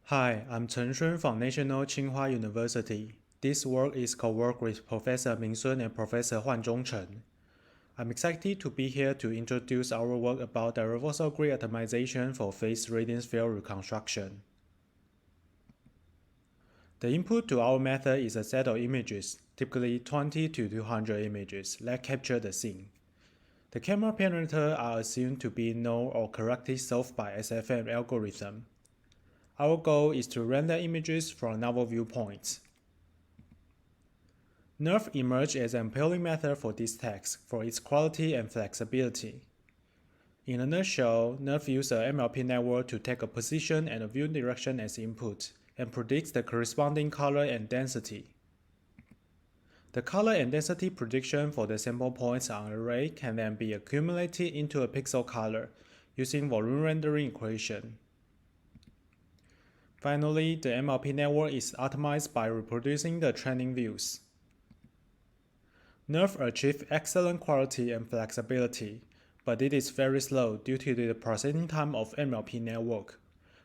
Hi, I'm Chen Shun from National Tsinghua University. This work is co-work with Professor Ming Sun and Professor Huan Zhongchen. I'm excited to be here to introduce our work about direct voxel grid atomization for phase radiance field reconstruction. The input to our method is a set of images, typically 20 to 200 images, that capture the scene. The camera parameters are assumed to be known or correctly solved by SFM algorithm. Our goal is to render images from novel viewpoints. NeRF emerged as an appealing method for this task for its quality and flexibility. In a nutshell, NeRF uses a MLP network to take a position and a view direction as input and predicts the corresponding color and density. The color and density prediction for the sample points on an array can then be accumulated into a pixel color using volume rendering equation. Finally, the MLP network is optimized by reproducing the training views. NeRF achieves excellent quality and flexibility, but it is very slow due to the processing time of MLP network,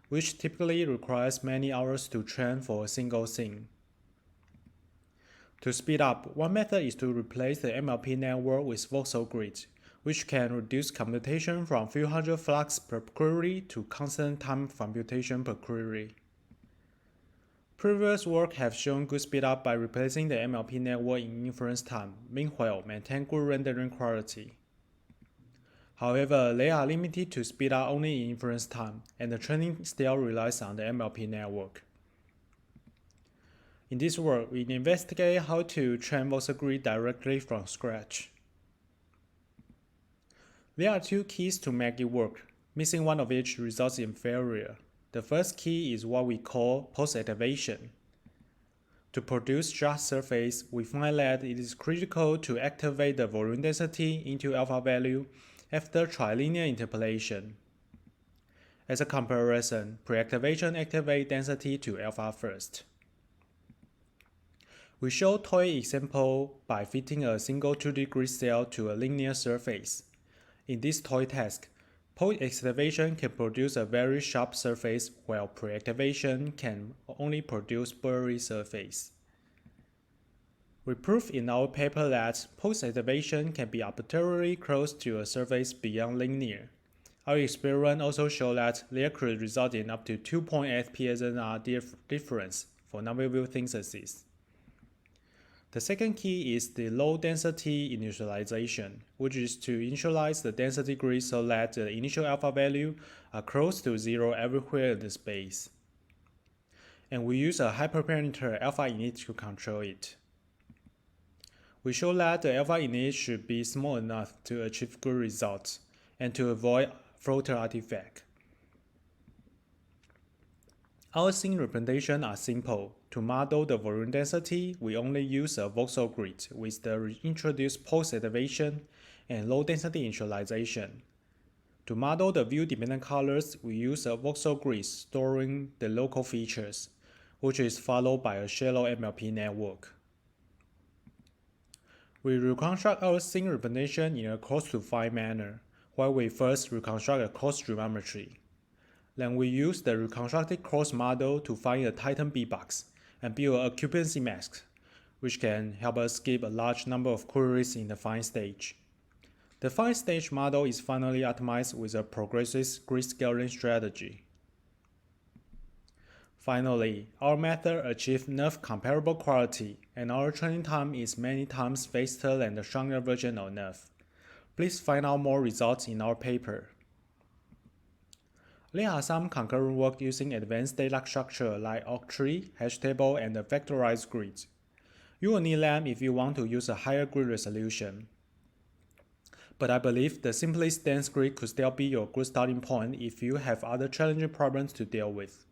which typically requires many hours to train for a single scene. To speed up, one method is to replace the MLP network with Voxel grid, which can reduce computation from few hundred flux per query to constant time computation per query. Previous work have shown good speedup by replacing the MLP network in inference time, meanwhile maintain good rendering quality. However, they are limited to speedup only in inference time, and the training still relies on the MLP network. In this work, we investigate how to train Voxel grid directly from scratch. There are two keys to make it work, missing one of which results in failure. The first key is what we call post-activation. To produce just surface, we find that it is critical to activate the volume density into alpha value after trilinear interpolation. As a comparison, pre-activation activates density to alpha first. We show toy example by fitting a single 2D grid cell to a linear surface. In this toy task, post-activation can produce a very sharp surface, while pre-activation can only produce blurry surface. We prove in our paper that post-activation can be arbitrarily close to a surface beyond linear. Our experiment also showed that there could result in up to 2.8 PSNR difference for non-view synthesis. The second key is the low density initialization, which is to initialize the density grid so that the initial alpha value are close to zero everywhere in the space. And we use a hyperparameter alpha init to control it. We show that the alpha init should be small enough to achieve good results and to avoid floater artifact. Our scene representation are simple. To model the volume density, we only use a Voxel grid with the introduced post-activation and low-density initialization. To model the view-dependent colors, we use a Voxel grid storing the local features, which is followed by a shallow MLP network. We reconstruct our scene representation in a coarse-to-fine manner, while we first reconstruct a coarse geometry. Then we use the reconstructed coarse model to find a Titan B-box and build an occupancy mask, which can help us skip a large number of queries in the fine stage. The fine stage model is finally optimized with a progressive grid scaling strategy. Finally, our method achieves NeRF comparable quality, and our training time is many times faster than the stronger version of NeRF. Please find out more results in our paper. There are some concurrent work using advanced data structure like octree, hash table, and a vectorized grid. You will need them if you want to use a higher grid resolution. But I believe the simplest dense grid could still be your good starting point if you have other challenging problems to deal with.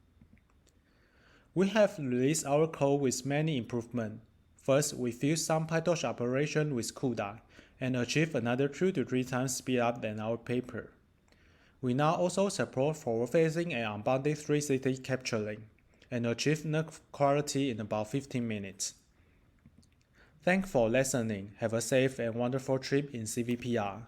We have released our code with many improvements. First, we fuse some PyTorch operation with CUDA and achieve another 2 to 3 times speed up than our paper. We now also support forward-facing and unbounded 360 capturing, and achieve NeRF quality in about 15 minutes. Thanks for listening. Have a safe and wonderful trip in CVPR.